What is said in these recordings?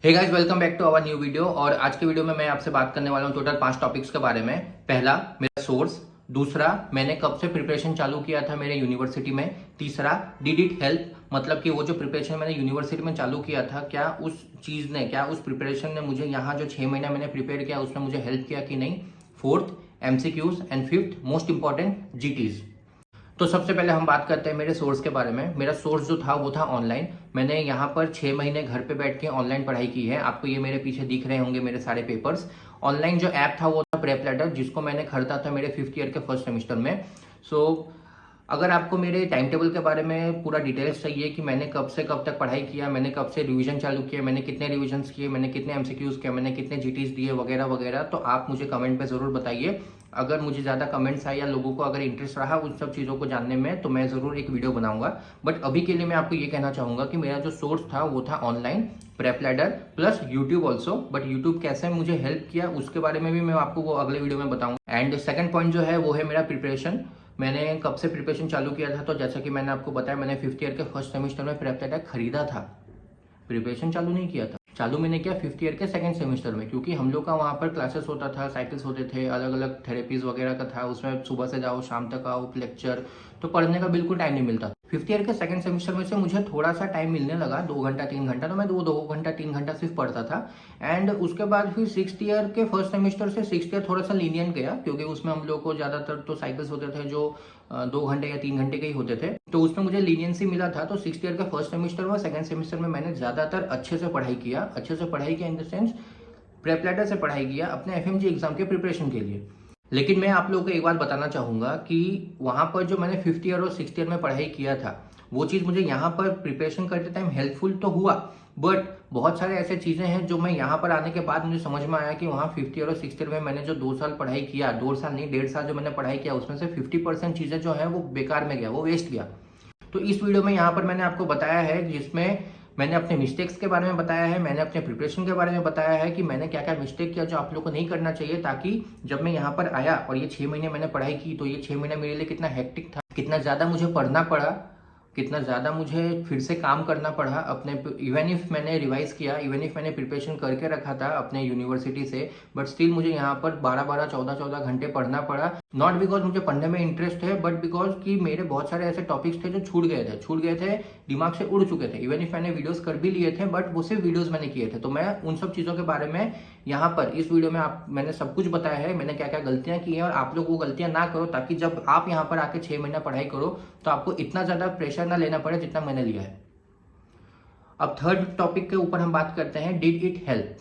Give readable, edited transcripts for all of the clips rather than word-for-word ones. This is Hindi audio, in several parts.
Hey guys, welcome back to our new video. और आज के वीडियो में मैं आपसे बात करने वाला हूँ टोटल 5 टॉपिक्स के बारे में। पहला, मेरा सोर्स। दूसरा, मैंने कब से प्रिपरेशन चालू किया था मेरे यूनिवर्सिटी में। तीसरा, डिड इट हेल्प, मतलब कि वो जो प्रिपरेशन मैंने यूनिवर्सिटी में चालू किया था, क्या उस प्रिपरेशन ने मुझे यहाँ जो 6 महीना मैंने प्रिपेयर किया उसने मुझे हेल्प किया कि नहीं। Fourth, MCQs. And fifth, most important, जीटीज। तो सबसे पहले हम बात करते हैं मेरे सोर्स के बारे में। मेरा सोर्स जो था वो था ऑनलाइन। मैंने यहाँ पर 6 महीने घर पे बैठ के ऑनलाइन पढ़ाई की है। आपको ये मेरे पीछे दिख रहे होंगे मेरे सारे पेपर्स। ऑनलाइन जो ऐप था वो था प्रेप लैडर, जिसको मैंने खरीदा था मेरे 5th ईयर के फर्स्ट सेमेस्टर में। सो अगर आपको मेरे टाइम टेबल के बारे में पूरा डिटेल्स चाहिए कि मैंने कब से कब तक पढ़ाई किया, मैंने कब से रिवीजन चालू किया, मैंने कितने रिवीजन्स किए, मैंने कितने एमसीक्यूज किए, मैंने कितने जीटीज दिए वगैरह वगैरह, तो आप मुझे कमेंट पे ज़रूर बताइए। अगर मुझे ज़्यादा कमेंट्स आए या लोगों को अगर इंटरेस्ट रहा उन सब चीज़ों को जानने में, तो मैं ज़रूर एक वीडियो बनाऊंगा। बट अभी के लिए मैं आपको ये कहना चाहूँगा कि मेरा जो सोर्स था वो था online prep ladder plus YouTube also. But YouTube कैसे मुझे हेल्प किया उसके बारे में भी मैं आपको वो अगले वीडियो में बताऊंगा। एंड सेकंड पॉइंट जो है वो है मेरा प्रिपरेशन। मैंने कब से प्रिपरेशन चालू किया था, तो जैसा कि मैंने आपको बताया, मैंने 5th ईयर के फर्स्ट सेमेस्टर में प्रेप लैडर खरीदा था। प्रिपरेशन चालू नहीं किया था। चालू मैंने किया 5th ईयर के सेकंड सेमेस्टर में, क्योंकि हम लोग का वहाँ पर क्लासेस होता था, साइकिल्स होते थे, अलग अलग थेरेपीज वगैरह का था। उसमें सुबह से जाओ शाम तक आओ लेक्चर, तो पढ़ने का बिल्कुल टाइम नहीं मिलता। 5th ईयर के सेकंड सेमेस्टर में से मुझे थोड़ा सा टाइम मिलने लगा, 2 घंटा 3 घंटा, तो मैं 2 घंटा 3 घंटा सिर्फ पढ़ता था। एंड उसके बाद फिर 6th ईयर के फर्स्ट सेमेस्टर से 6th ईयर थोड़ा सा लीनियंट गया, क्योंकि उसमें हम लोग को ज्यादातर तो साइकिल्स होते थे जो 2 घंटे या 3 घंटे के ही होते थे, तो उसमें मुझे लीनियंसी मिला था। तो 6th ईयर के फर्स्ट सेमेस्टर में सेकंड सेमेस्टर में मैंने ज्यादातर अच्छे से पढ़ाई किया in the sense prep ladder से पढ़ाई किया अपने एफएमजी एग्जाम के प्रिपरेशन के लिए। लेकिन मैं आप लोगों को एक बात बताना चाहूंगा कि वहां पर जो मैंने 5th ईयर और 6th ईयर में पढ़ाई किया था, वो चीज मुझे यहाँ पर प्रिपरेशन करते टाइम हेल्पफुल तो हुआ, बट बहुत सारे ऐसे चीजें हैं जो मैं यहाँ पर आने के बाद मुझे समझ में आया कि वहाँ 5th ईयर और 6th ईयर में मैंने जो 2 साल पढ़ाई किया, 2 साल नहीं 1.5 साल जो मैंने पढ़ाई किया, उसमें से 50% चीजें जो है वो बेकार में गया, वो वेस्ट गया। तो इस वीडियो में यहाँ पर मैंने आपको बताया है, जिसमें मैंने अपने मिस्टेक्स के बारे में बताया है, मैंने अपने प्रिपरेशन के बारे में बताया है कि मैंने क्या क्या मिस्टेक किया जो आप लोग को नहीं करना चाहिए, ताकि जब मैं यहाँ पर आया और ये 6 महीने मैंने पढ़ाई की, तो ये 6 महीने मेरे लिए कितना हेक्टिक था, कितना ज़्यादा मुझे पढ़ना पड़ा, कितना ज़्यादा मुझे फिर से काम करना पड़ा अपने। इवन इफ मैंने रिवाइज किया, इवन इफ मैंने प्रिपरेशन करके रखा था अपने यूनिवर्सिटी से, बट स्टिल मुझे यहाँ पर 12-12 14-14 घंटे पढ़ना पड़ा। नॉट बिकॉज मुझे पढ़ने में इंटरेस्ट है, बट बिकॉज कि मेरे बहुत सारे ऐसे टॉपिक्स थे जो छूट गए थे, दिमाग से उड़ चुके थे। इवन इफ मैंने वीडियोस कर भी लिए थे, बट वो सिर्फ वीडियोस मैंने किए थे। तो मैं उन सब चीज़ों के बारे में यहाँ पर इस वीडियो में मैंने सब कुछ बताया है, मैंने क्या क्या गलतियां की हैं, और आप लोग वो गलतियां ना करो, ताकि जब आप यहाँ पर आके 6 महीना पढ़ाई करो तो आपको इतना ज़्यादा प्रेशर ना लेना पड़े जितना मैंने लिया है। अब थर्ड टॉपिक के ऊपर हम बात करते हैं, did it help.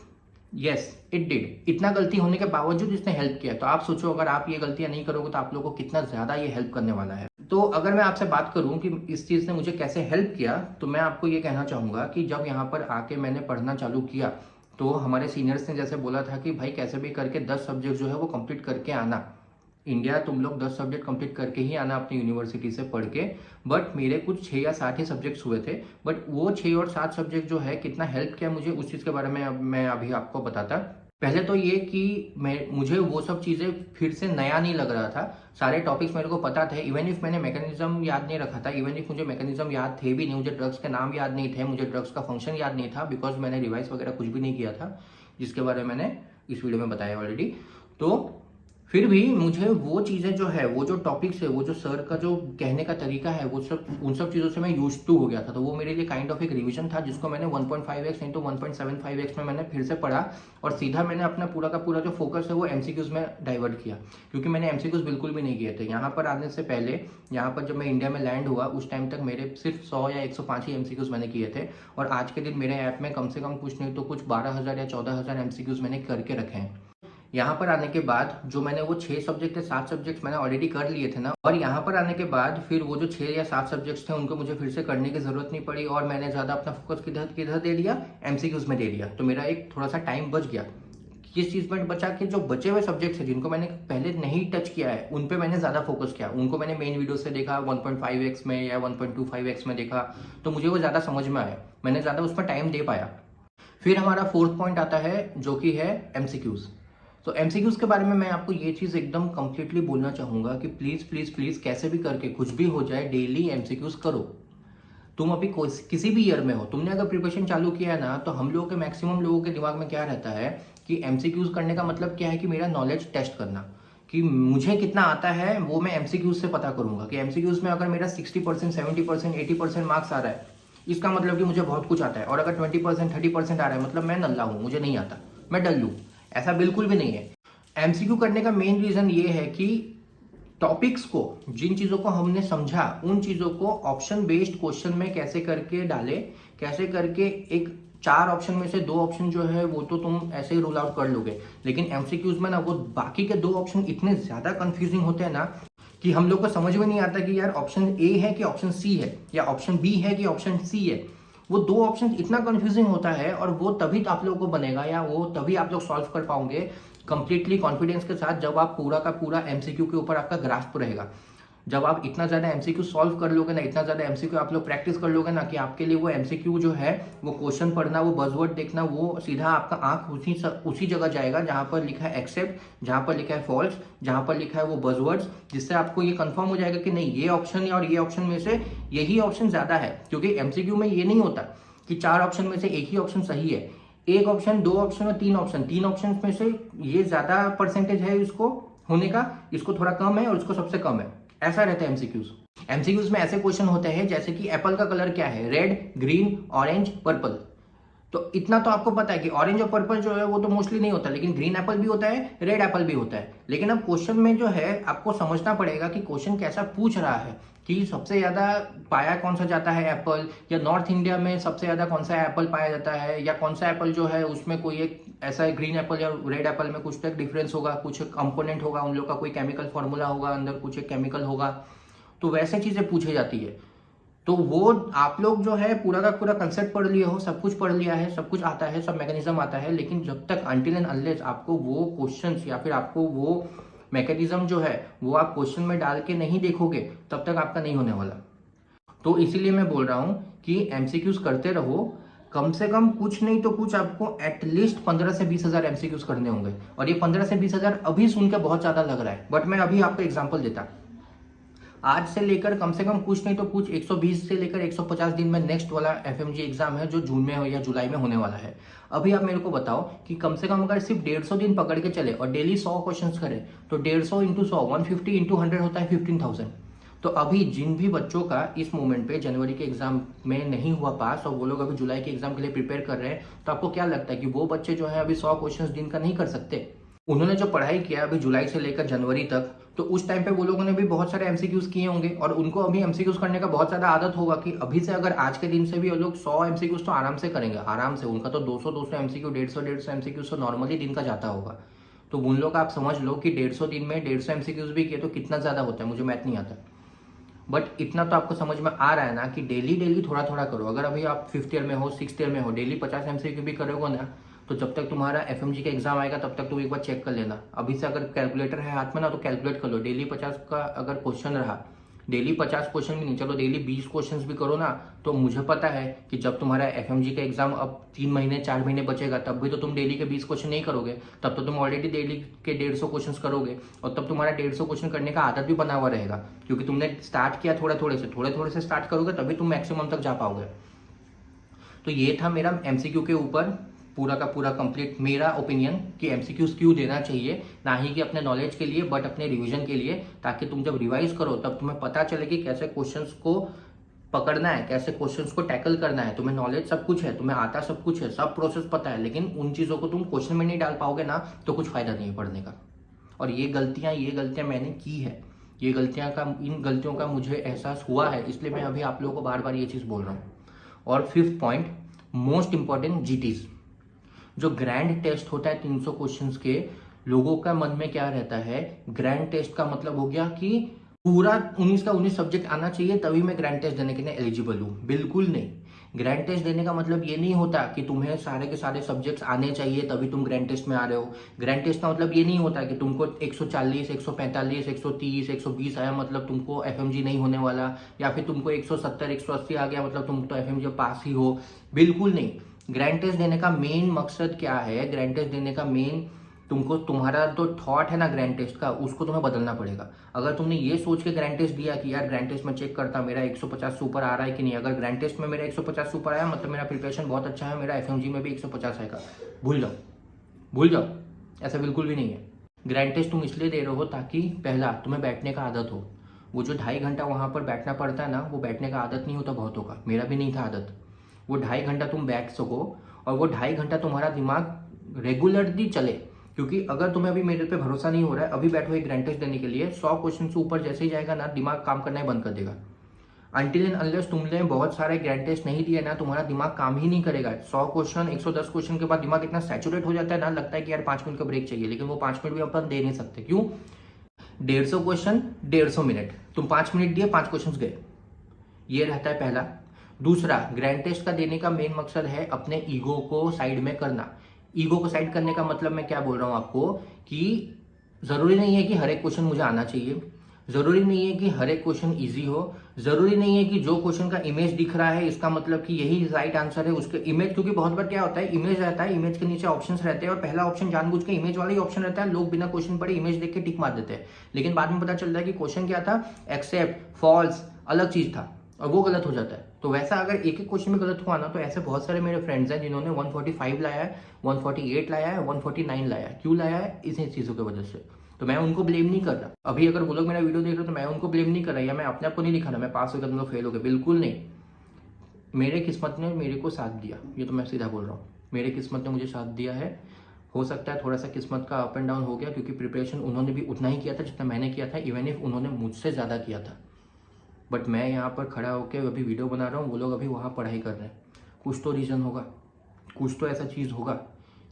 Yes, it did. इतना गलती होने के बावजूद इसने हेल्प किया। तो आप सोचो, अगर आप ये गलतियां नहीं करोगे तो आप लोगों को कितना ज्यादा ये हेल्प करने वाला है। तो अगर मैं आपसे बात करूं कि इस चीज ने मुझे कैसे हेल्प किया, तो मैं आपको ये कहना चाहूंगा कि जब यहाँ पर आके मैंने पढ़ना चालू किया, तो हमारे सीनियर्स ने जैसे बोला था कि भाई कैसे भी करके 10 सब्जेक्ट जो है वो कंप्लीट करके आना। इंडिया तुम लोग 10 सब्जेक्ट कंप्लीट करके ही आना अपनी यूनिवर्सिटी से पढ़ के। बट मेरे कुछ 6 या 7 ही सब्जेक्ट्स हुए थे, बट वो 6 और 7 सब्जेक्ट जो है कितना हेल्प किया मुझे, उस चीज़ के बारे में मैं अभी आपको बताता। पहले तो ये कि मुझे वो सब चीज़ें फिर से नया नहीं लग रहा था। सारे टॉपिक्स मेरे को पता थे। इवन इफ मैंने मैकेनिज्म याद नहीं रखा था, इवन इफ मुझे मैकेनिज्म याद थे भी नहीं, मुझे ड्रग्स के नाम याद नहीं थे, मुझे ड्रग्स का फंक्शन याद नहीं था, बिकॉज मैंने रिवाइज वगैरह कुछ भी नहीं किया था, जिसके बारे में मैंने इस वीडियो में बताया ऑलरेडी। तो फिर भी मुझे वो चीज़ें जो है, वो जो टॉपिक्स है, वो जो सर का जो कहने का तरीका है, वो सब उन सब चीज़ों से मैं यूज्ड टू हो गया था। तो वो मेरे लिए काइंड ऑफ एक रिवीजन था, जिसको मैंने 1.5x इंटू 1.75x में मैंने फिर से पढ़ा, और सीधा मैंने अपना पूरा का पूरा जो फोकस है वो एमसीक्यूज में डाइवर्ट किया, क्योंकि मैंने एमसीक्यूज बिल्कुल भी नहीं किए थे। यहाँ पर आने से पहले, यहाँ पर जब मैं इंडिया में लैंड हुआ उस टाइम तक मेरे सिर्फ 100 या 105 ही एमसीक्यूज मैंने किए थे, और आज के दिन मेरे ऐप में कम से कम कुछ नहीं तो कुछ 12,000 या 14,000 एमसीक्यूज मैंने करके रखे हैं। यहाँ पर आने के बाद जो मैंने वो 6 सब्जेक्ट थे, 7 सब्जेक्ट्स मैंने ऑलरेडी कर लिए थे ना, और यहाँ पर आने के बाद फिर वो जो 6 या 7 सब्जेक्ट्स थे उनको मुझे फिर से करने की जरूरत नहीं पड़ी, और मैंने ज्यादा अपना फोकस किधर किधर दे दिया, एमसीक्यूज में दे दिया। तो मेरा एक थोड़ा सा टाइम बच गया। किस चीज में बचा कि जो बचे हुए सब्जेक्ट्स हैं जिनको मैंने पहले नहीं टच किया है, उन पे मैंने ज्यादा फोकस किया, उनको मैंने मेन वीडियो से देखा, 1.5x में या 1.25x में देखा, तो मुझे वो ज्यादा समझ में आया, मैंने ज्यादा उस पर टाइम दे पाया। फिर हमारा फोर्थ पॉइंट आता है, जो कि है एमसीक्यूज। तो एमसीक्यूज के बारे में मैं आपको ये चीज़ एकदम कंप्लीटली बोलना चाहूँगा कि प्लीज़ प्लीज़ प्लीज़ कैसे भी करके कुछ भी हो जाए, डेली एमसीक्यूज करो। तुम अभी किसी भी ईयर में हो, तुमने अगर प्रिपरेशन चालू किया है ना, तो हम लोगों के मैक्सिमम लोगों के दिमाग में क्या रहता है कि एमसीक्यूज करने का मतलब क्या है कि मेरा नॉलेज टेस्ट करना, कि मुझे कितना आता है वो मैं एमसीक्यूज से पता करूंगा, कि एमसीक्यूज में अगर मेरा 60%, 70%, 80% मार्क्स आ रहा है, इसका मतलब कि मुझे बहुत कुछ आता है। और अगर 20%, 30% आ रहा है, मतलब मैं नल्ला हूँ, मुझे नहीं आता, मैं डल लूँ। ऐसा बिल्कुल भी नहीं है। एमसीक्यू करने का मेन रीजन ये है कि टॉपिक्स को, जिन चीज़ों को हमने समझा, उन चीज़ों को ऑप्शन बेस्ड क्वेश्चन में कैसे करके डाले, कैसे करके एक 4 ऑप्शन में से 2 ऑप्शन जो है वो तो तुम ऐसे ही रूल आउट कर लोगे, लेकिन एमसीक्यूज में ना वो बाकी के 2 ऑप्शन इतने ज़्यादा कंफ्यूजिंग होते हैं ना कि हम लोग को समझ में नहीं आता कि यार ऑप्शन ए है कि ऑप्शन सी है, या ऑप्शन बी है कि ऑप्शन सी है। वो 2 ऑप्शन इतना कंफ्यूजिंग होता है, और वो तभी तो आप लोगों को बनेगा, या वो तभी आप लोग सॉल्व कर पाओगे कंप्लीटली कॉन्फिडेंस के साथ, जब आप पूरा का पूरा एमसीक्यू के ऊपर आपका ग्रास्प रहेगा। जब आप इतना ज़्यादा एमसीक्यू सॉल्व कर लोगे ना, इतना ज़्यादा एमसीक्यू आप लोग प्रैक्टिस कर लोगे ना, कि आपके लिए वो एमसीक्यू जो है, वो क्वेश्चन पढ़ना, वो बज़वर्ड देखना, वो सीधा आपका आंख उसी जगह जाएगा जहाँ पर लिखा है एक्सेप्ट, जहाँ पर लिखा है फॉल्स, जहाँ पर लिखा है वो बज़वर्ड्स, जिससे आपको ये कंफर्म हो जाएगा कि नहीं, ये ऑप्शन और ये ऑप्शन में से यही ऑप्शन ज़्यादा है। क्योंकि एमसीक्यू में ये नहीं होता कि 4 ऑप्शन में से एक ही ऑप्शन सही है, एक ऑप्शन, 2 ऑप्शन और 3 ऑप्शन, 3 ऑप्शन में से ये ज्यादा परसेंटेज है इसको होने का, इसको थोड़ा कम है और इसको सबसे कम है, ऐसा रहता है एमसीक्यूज। एमसीक्यूज में ऐसे क्वेश्चन होते हैं जैसे कि एप्पल का कलर क्या है, रेड, ग्रीन, ऑरेंज, पर्पल। तो इतना तो आपको पता है कि ऑरेंज और पर्पल जो है वो तो मोस्टली नहीं होता, लेकिन ग्रीन एप्पल भी होता है, रेड एप्पल भी होता है। लेकिन अब क्वेश्चन में जो है आपको समझना पड़ेगा कि क्वेश्चन कैसा पूछ रहा है, कि सबसे ज्यादा पाया कौन सा जाता है एप्पल, या नॉर्थ इंडिया में सबसे ज्यादा कौन सा एप्पल पाया जाता है, या कौन सा एप्पल जो है उसमें कोई एक ऐसा ग्रीन एप्पल या रेड एप्पल में कुछ तक डिफरेंस होगा, कुछ कंपोनेंट होगा, उन लोग का कोई केमिकल फॉर्मूला होगा, अंदर कुछ एक केमिकल होगा, तो वैसे चीजें पूछी जाती है। तो वो आप लोग जो है पूरा का पूरा कंसेप्ट पढ़ लिए हो, सब कुछ पढ़ लिया है, सब कुछ आता है, सब मैकेनिज्म आता है, लेकिन जब तक अनटिल एंड अनलेस आपको वो क्वेश्चंस या फिर आपको वो मैकेनिज्म जो है वो आप क्वेश्चन में डाल के नहीं देखोगे, तब तक आपका नहीं होने वाला। तो इसीलिए मैं बोल रहा हूं कि एमसीक्यूज करते रहो, कम से कम कुछ नहीं तो कुछ आपको एटलीस्ट 15 से 20 हजार एमसीक्यूज करने होंगे। और ये 15 से 20 हजार अभी सुनकर बहुत ज्यादा लग रहा है, बट मैं अभी आपको एग्जांपल देता। आज से लेकर कम से कम कुछ नहीं तो कुछ 120 से लेकर 150 दिन में नेक्स्ट वाला एफएमजी एग्जाम है, जो जून में हो या जुलाई में होने वाला है। अभी आप मेरे को बताओ कि कम से कम अगर सिर्फ 150 दिन पकड़ के चले और डेली 100 क्वेश्चंस करें, तो 150 इंटू 100, 150 इंटू 100 होता है 15,000। तो अभी जिन भी बच्चों का इस मोमेंट पे जनवरी के एग्जाम में नहीं हुआ पास, और वो लोग अभी जुलाई के एग्जाम के लिए प्रिपेयर कर रहे हैं, तो आपको क्या लगता है कि वो बच्चे जो है अभी 100 क्वेश्चन दिन का नहीं कर सकते? उन्होंने जो पढ़ाई किया अभी जुलाई से लेकर जनवरी तक, तो उस टाइम पे वो लोगों ने भी बहुत सारे एमसीक्यूज किए होंगे, और उनको अभी एमसीक्यूज करने का बहुत ज्यादा आदत होगा कि अभी से अगर आज के दिन से भी वो लोग 100 एमसीक्यूज तो आराम से करेंगे, आराम से। उनका तो 200 एमसीक्यू, 150 एमसीक्यूज तो नॉर्मली दिन का जाता होगा। तो उन लोग आप समझ लो कि 150 दिन में 150 एमसीक्यूज भी किए तो कितना ज्यादा होता है, मुझे मैथ नहीं आता, बट इतना तो आपको समझ में आ रहा है ना कि डेली डेली थोड़ा थोड़ा करो। अगर अभी आप 5th ईयर में हो, 6th ईयर में हो, डेली 50 एमसीक्यू भी करोगे ना, तो जब तक तुम्हारा एफएमजी का एग्जाम आएगा तब तक तुम एक बार चेक कर लेना। अभी से अगर कैलकुलेटर है हाथ में ना, तो कैलकुलेट कर लो, डेली 50 का अगर क्वेश्चन रहा, डेली 50 क्वेश्चन भी नहीं, चलो डेली 20 क्वेश्चन भी करो ना, तो मुझे पता है कि जब तुम्हारा एफएमजी का एग्जाम अब 3 महीने 4 महीने बचेगा, तब भी तो तुम डेली के 20 क्वेश्चन नहीं करोगे, तब तो तुम ऑलरेडी डेली के 150 क्वेश्चन करोगे, और तब तुम्हारा 150 क्वेश्चन करने का आदत भी बना हुआ रहेगा, क्योंकि तुमने स्टार्ट किया थोड़े थोड़े से स्टार्ट करोगे, तभी तुम मैक्सिमम तक जा पाओगे। तो ये था मेरा एमसीक्यू के ऊपर पूरा का पूरा कंप्लीट मेरा ओपिनियन कि एमसीक्यूज क्यों देना चाहिए, ना ही कि अपने नॉलेज के लिए बट अपने रिवीजन के लिए, ताकि तुम जब रिवाइज करो तब तुम्हें पता चले कि कैसे क्वेश्चंस को पकड़ना है, कैसे क्वेश्चंस को टैकल करना है। तुम्हें नॉलेज सब कुछ है, तुम्हें आता सब कुछ है, सब प्रोसेस पता है, लेकिन उन चीज़ों को तुम क्वेश्चन में नहीं डाल पाओगे ना, तो कुछ फायदा नहीं है पढ़ने का। और ये गलतियां मैंने की है, इन गलतियों का मुझे एहसास हुआ है, इसलिए मैं अभी आप लोगों को बार बार ये चीज़ बोल रहा हूँ। और 5th पॉइंट, मोस्ट इंपॉर्टेंट, जीटीज, जो ग्रैंड टेस्ट होता है 300 क्वेश्चंस के, लोगों का मन में क्या रहता है, ग्रैंड टेस्ट का मतलब हो गया कि पूरा 19 का 19 सब्जेक्ट आना चाहिए तभी मैं ग्रैंड टेस्ट देने के लिए एलिजिबल हूँ। बिल्कुल नहीं। ग्रैंड टेस्ट देने का मतलब ये नहीं होता कि तुम्हें सारे के सारे सब्जेक्ट्स आने चाहिए तभी तुम ग्रैंड टेस्ट में आ रहे हो। ग्रैंड टेस्ट का मतलब ये नहीं होता कि तुमको 140, 145, 130, 120 आया मतलब तुमको एफएमजी नहीं होने वाला, या फिर तुमको 170, 180 आ गया मतलब तुम तो एफएमजी पास ही हो। बिल्कुल नहीं। ग्रैंड टेस्ट देने का मेन मकसद क्या है, ग्रैंड टेस्ट देने का मेन तुमको तुम्हारा जो थॉट है ना ग्रैंड टेस्ट का, उसको तुम्हें बदलना पड़ेगा। अगर तुमने ये सोच के ग्रैंड टेस्ट दिया कि यार ग्रैंड टेस्ट में चेक करता मेरा 150 से ऊपर आ रहा है कि नहीं, अगर ग्रैंड टेस्ट में मेरा 150 से ऊपर आया मतलब मेरा प्रिपरेशन बहुत अच्छा है, मेरा एफएमजी में भी 150 आएगा, भूल जाओ, भूल जाओ, ऐसा बिल्कुल भी नहीं है। ग्रैंड टेस्ट तुम इसलिए दे रहे हो ताकि पहला तुम्हें बैठने का आदत हो। वो जो 2.5 घंटा वहाँ पर बैठना पड़ता है ना, वो बैठने का आदत नहीं होता बहुतों का, मेरा भी नहीं था आदत। वो 2.5 घंटा तुम बैठ सको और वो 2.5 घंटा तुम्हारा दिमाग रेगुलरली चले। क्योंकि अगर तुम्हें अभी मेरे पे भरोसा नहीं हो रहा है, अभी बैठो एक ग्रैंड टेस्ट देने के लिए, 100 क्वेश्चन से ऊपर जैसे ही जाएगा ना, दिमाग काम करना ही बंद कर देगा। अनटिल एंड अनलेस तुमने बहुत सारे ग्रैंड टेस्ट नहीं दिए ना, तुम्हारा दिमाग काम ही नहीं करेगा। 100 क्वेश्चन 110 क्वेश्चन के बाद दिमाग इतना सैचुरेट हो जाता है ना, लगता है कि यार 5 मिनट का ब्रेक चाहिए, लेकिन वो 5 मिनट भी अपन दे नहीं सकते। क्यों? 150 क्वेश्चन 150 मिनट, तुम 5 मिनट दिए, 5 क्वेश्चन गए। ये रहता है पहला। दूसरा, ग्रैंड टेस्ट का देने का मेन मकसद है अपने ईगो को साइड में करना। ईगो को साइड करने का मतलब मैं क्या बोल रहा हूं आपको, कि जरूरी नहीं है कि हर एक क्वेश्चन मुझे आना चाहिए, जरूरी नहीं है कि हर एक क्वेश्चन इजी हो, जरूरी नहीं है कि जो क्वेश्चन का इमेज दिख रहा है इसका मतलब कि यही राइट आंसर है उसके इमेज। क्योंकि बहुत बार क्या होता है, इमेज रहता है, इमेज के नीचे ऑप्शंस रहते हैं और पहला ऑप्शन जानबूझ के इमेज वाला ही ऑप्शन रहता है, लोग बिना क्वेश्चन पढ़े इमेज देख के टिक मार देते हैं। लेकिन बाद में पता चलता है कि क्वेश्चन क्या था, एक्सेप्ट, फॉल्स, अलग चीज था और वो गलत हो जाता है। तो वैसा अगर एक एक क्वेश्चन में गलत हुआ ना, तो ऐसे बहुत सारे मेरे फ्रेंड्स हैं जिन्होंने 145 लाया है, 148 लाया है, 149 लाया है। क्यों लाया है? इसी चीजों की वजह से। तो मैं उनको ब्लेम नहीं कर रहा। अभी अगर वो लोग मेरा वीडियो देख रहे हो तो मैं उनको ब्लेम नहीं कर रहा, या मैं अपने आप को नहीं दिखा रहा मैं पास हो गया तुम लोग फेल हो गए, बिल्कुल नहीं। मेरे किस्मत ने मेरे को साथ दिया, ये तो मैं सीधा बोल रहा हूँ, मेरे किस्मत ने मुझे साथ दिया है। हो सकता है थोड़ा सा किस्मत का अप एंड डाउन हो गया, क्योंकि प्रिपरेशन उन्होंने भी उतना ही किया था जितना मैंने किया था, इवन इफ उन्होंने मुझसे ज़्यादा किया था। बट मैं यहाँ पर खड़ा होकर अभी वीडियो बना रहा हूँ, वो लोग अभी वहाँ पढ़ाई कर रहे हैं। कुछ तो रीज़न होगा, कुछ तो ऐसा चीज़ होगा।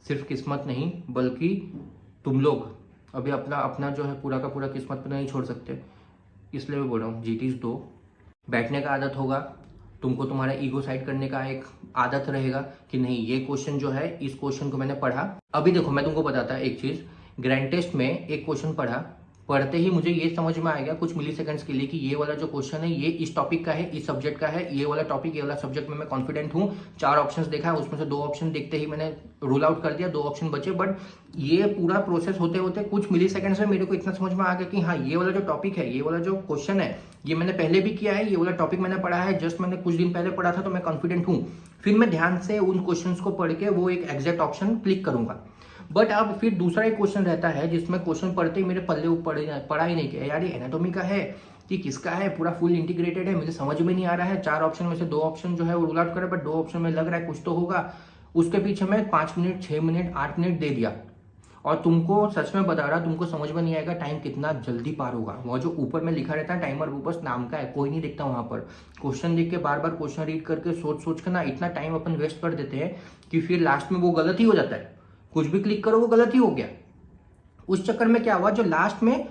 सिर्फ किस्मत नहीं, बल्कि तुम लोग अभी अपना अपना जो है पूरा का पूरा किस्मत पर नहीं छोड़ सकते। इसलिए मैं बोल रहा हूँ जीटीज दो। बैठने का आदत होगा, तुमको तुम्हारा ईगो साइड करने का एक आदत रहेगा कि नहीं ये क्वेश्चन जो है, इस क्वेश्चन को मैंने पढ़ा। अभी देखो मैं तुमको बताता एक चीज, ग्रैंड टेस्ट में एक क्वेश्चन पढ़ा, पढ़ते ही मुझे ये समझ में आ गया कुछ मिली सेकंड्स के लिए कि ये वाला जो क्वेश्चन है ये इस टॉपिक का है, इस सब्जेक्ट का है, ये वाला टॉपिक, ये वाला सब्जेक्ट में मैं कॉन्फिडेंट हूँ। 4 ऑप्शंस देखा है, उसमें से 2 ऑप्शन देखते ही मैंने रूल आउट कर दिया, 2 ऑप्शन बचे। बट ये पूरा प्रोसेस होते होते कुछ मिली सेकंड्स में मेरे को इतना समझ में आ गया कि हाँ ये वाला जो टॉपिक है, ये वाला जो क्वेश्चन है, ये मैंने पहले भी किया है, ये वाला टॉपिक मैंने पढ़ा है, जस्ट मैंने कुछ दिन पहले पढ़ा था, तो मैं कॉन्फिडेंट हूँ। फिर मैं ध्यान से उन क्वेश्चंस को पढ़ के वो एक एग्जैक्ट ऑप्शन क्लिक करूंगा। बट अब फिर दूसरा एक क्वेश्चन रहता है जिसमें क्वेश्चन पढ़ते ही मेरे पल्ले पढ़ा ही नहीं किया, यार ये एनाटॉमी का है कि किसका है, पूरा फुल इंटीग्रेटेड है, मुझे समझ में नहीं आ रहा है। 4 ऑप्शन में से 2 ऑप्शन जो है वो रूल आउट करे, बट 2 ऑप्शन में लग रहा है कुछ तो होगा। उसके पीछे मैं 5 मिनट, 6 मिनट, 8 मिनट दे दिया। और तुमको सच में बता रहा, तुमको समझ में नहीं आएगा टाइम कितना जल्दी पार होगा। वो जो ऊपर में लिखा रहता है टाइमर, वो बस नाम का है, कोई नहीं देखता वहां पर। क्वेश्चन देख के बार बार क्वेश्चन रीड करके सोच के ना इतना टाइम अपन वेस्ट कर देते हैं कि फिर लास्ट में वो गलत ही हो जाता है। कुछ भी क्लिक करो वो गलत ही हो गया। उस चक्कर में क्या हुआ, जो लास्ट में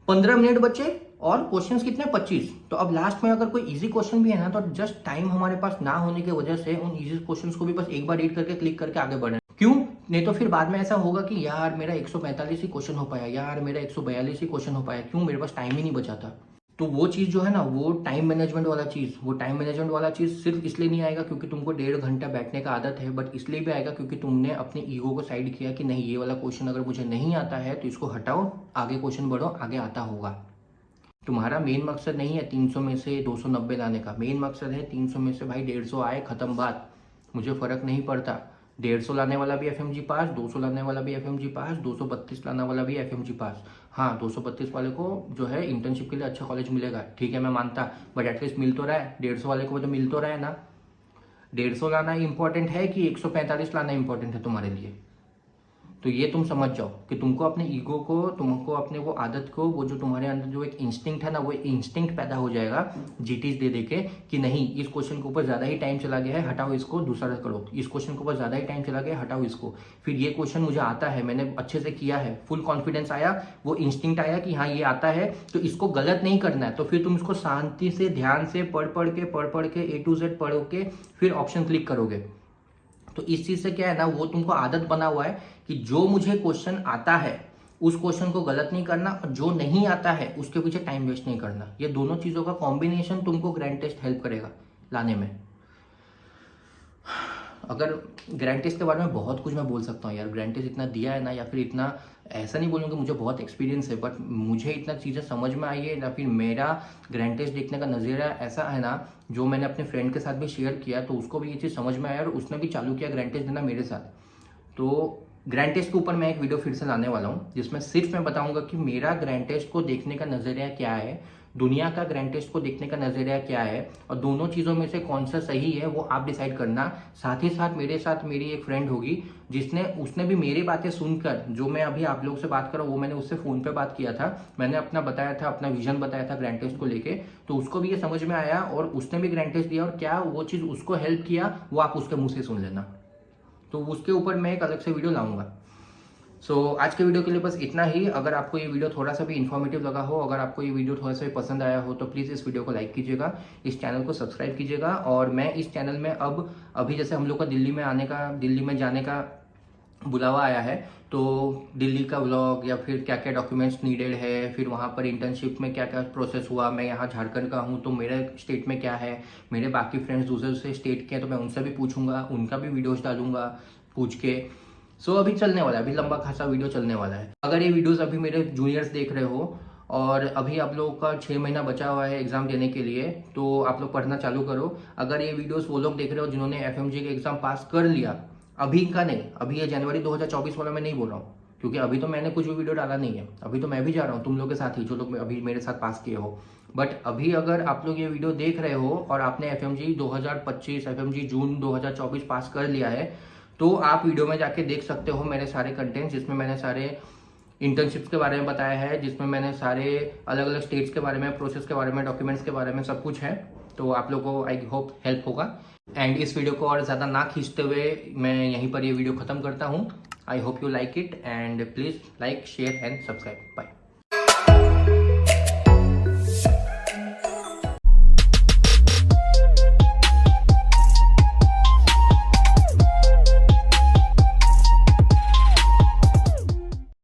15 मिनट बचे और क्वेश्चंस कितने 25। तो अब लास्ट में अगर कोई इजी क्वेश्चन भी है ना, तो जस्ट टाइम हमारे पास ना होने की वजह से उन इजी क्वेश्चंस को भी बस एक बार रीड करके क्लिक करके आगे बढ़े। क्यों? नहीं तो फिर बाद में ऐसा होगा कि यार मेरा 145 ही क्वेश्चन हो पाया, यार मेरा 142 ही क्वेश्चन हो पाया, क्यों? मेरे पास टाइम ही नहीं बचा था। तो वो चीज जो है ना, वो टाइम मैनेजमेंट वाला चीज, वो टाइम मैनेजमेंट वाला चीज सिर्फ इसलिए नहीं आएगा क्योंकि तुमको 1.5 घंटा बैठने का आदत है, बट इसलिए भी आएगा क्योंकि तुमने अपने ईगो को साइड किया कि नहीं ये वाला क्वेश्चन अगर मुझे नहीं आता है तो इसको हटाओ, आगे क्वेश्चन बढ़ो, आगे आता होगा। तुम्हारा मेन मकसद नहीं है 300 में से 290 लाने का, मेन मकसद है 300 में से भाई 150 आए, खत्म बात। मुझे फर्क नहीं पड़ता, 150 लाने वाला भी एफएमजी पास, 200 लाने वाला भी एफएमजी पास, 232 लाने वाला भी एफएमजी पास। हाँ 232 वाले को जो है इंटर्नशिप के लिए अच्छा कॉलेज मिलेगा, ठीक है मैं मानता, बट एटलीस्ट मिल तो रहा है। 150 वाले को तो मिल तो रहा है ना। 150 लाना इंपॉर्टेंट है कि 145 लाना इंपॉर्टेंट है तुम्हारे लिए? तो ये तुम समझ जाओ कि तुमको अपने ईगो को, तुमको अपने वो आदत को, वो जो तुम्हारे अंदर जो एक इंस्टिंक्ट है ना, वो इंस्टिंक्ट पैदा हो जाएगा जीटीज दे देके कि नहीं इस क्वेश्चन के ऊपर ज्यादा ही टाइम चला गया है, हटाओ इसको, दूसरा करो। इस क्वेश्चन के ऊपर ज्यादा ही टाइम चला गया, हटाओ इसको। फिर ये क्वेश्चन मुझे आता है, मैंने अच्छे से किया है, फुल कॉन्फिडेंस आया, वो इंस्टिंक्ट आया कि हाँ ये आता है तो इसको गलत नहीं करना है। तो फिर तुम इसको शांति से ध्यान से पढ़ के A to Z पढ़ के फिर ऑप्शन क्लिक करोगे। तो इस चीज से क्या है ना, वो तुमको आदत बना हुआ है कि जो मुझे क्वेश्चन आता है उस क्वेश्चन को गलत नहीं करना, और जो नहीं आता है उसके पीछे टाइम वेस्ट नहीं करना। ये दोनों चीजों का कॉम्बिनेशन तुमको ग्रैंड टेस्ट हेल्प करेगा लाने में। अगर ग्रैंड टेस्ट के बारे में बहुत कुछ मैं बोल सकता हूँ यार, ग्रैंड टेस्ट इतना दिया है ना, या फिर इतना, ऐसा नहीं बोलूँगा मुझे बहुत एक्सपीरियंस है, बट मुझे इतना चीज़ें समझ में आई है, या फिर मेरा ग्रैंड टेस्ट देखने का नज़रिया ऐसा है ना, जो मैंने अपने फ्रेंड के साथ भी शेयर किया तो उसको भी ये चीज़ समझ में आया और उसने भी चालू किया ग्रैंड टेस्ट देना मेरे साथ। तो ग्रैंड टेस्ट के ऊपर मैं एक वीडियो फिर से लाने वाला हूँ, जिसमें सिर्फ मैं बताऊंगा कि मेरा ग्रैंड टेस्ट को देखने का नज़रिया क्या है, दुनिया का ग्रैंड टेस्ट को देखने का नज़रिया क्या है, और दोनों चीज़ों में से कौन सा सही है वो आप डिसाइड करना। साथ ही साथ मेरे साथ मेरी एक फ्रेंड होगी उसने भी मेरी बातें सुनकर, जो मैं अभी आप लोग से बात कर रहा हूँ वो मैंने उससे फ़ोन पे बात किया था, मैंने अपना बताया था, अपना विजन बताया था ग्रैंड टेस्ट को लेके, तो उसको भी ये समझ में आया और उसने भी ग्रैंड टेस्ट दिया, और क्या वो चीज़ उसको हेल्प किया वो आप उसके मुँह से सुन लेना। तो उसके ऊपर मैं एक अलग से वीडियो लाऊंगा। आज के वीडियो के लिए बस इतना ही। अगर आपको ये वीडियो थोड़ा सा भी इन्फॉर्मेटिव लगा हो, अगर आपको ये वीडियो थोड़ा सा भी पसंद आया हो, तो प्लीज़ इस वीडियो को लाइक कीजिएगा, इस चैनल को सब्सक्राइब कीजिएगा। और मैं इस चैनल में अभी जैसे हम लोग का दिल्ली में जाने का बुलावा आया है, तो दिल्ली का व्लॉग या फिर क्या क्या डॉक्यूमेंट्स नीडेड है, फिर वहाँ पर इंटर्नशिप में क्या क्या प्रोसेस हुआ, मैं यहाँ झारखंड का हूँ तो मेरे स्टेट में क्या है, मेरे बाकी फ्रेंड्स दूसरे दूसरे स्टेट के हैं तो मैं उनसे भी पूछूंगा, उनका भी वीडियोस डालूंगा पूछ के। अभी चलने वाला है, अभी लंबा खासा वीडियो चलने वाला है। अगर ये वीडियोस अभी मेरे जूनियर्स देख रहे हो और अभी आप लोगों का 6 महीना बचा हुआ है एग्जाम देने के लिए, तो आप लोग पढ़ना चालू करो। अगर ये वीडियोस वो लोग देख रहे हो जिन्होंने एफएमजी के एग्जाम पास कर लिया, अभी का नहीं, अभी ये जनवरी 2024 वाला मैं नहीं बोल रहा हूँ, क्योंकि अभी तो मैंने कुछ भी वीडियो डाला नहीं है, अभी तो मैं भी जा रहा हूँ तुम लोग के साथ ही, जो लोग अभी मेरे साथ पास किए हो। बट अभी अगर आप लोग ये वीडियो देख रहे हो और आपने एफएमजी 2025 एफएमजी जून 2024 पास कर लिया है, तो आप वीडियो में जाके देख सकते हो मेरे सारे कंटेंट, जिसमें मैंने सारे इंटर्नशिप्स के बारे में बताया है, जिसमें मैंने सारे अलग अलग स्टेट्स के बारे में, प्रोसेस के बारे में, डॉक्यूमेंट्स के बारे में सब कुछ है। तो आप लोगों को आई होप हेल्प होगा। एंड इस वीडियो को और ज़्यादा ना खींचते हुए मैं यहीं पर ये वीडियो ख़त्म करता हूँ। I hope you like it, and please like, share and subscribe. Bye.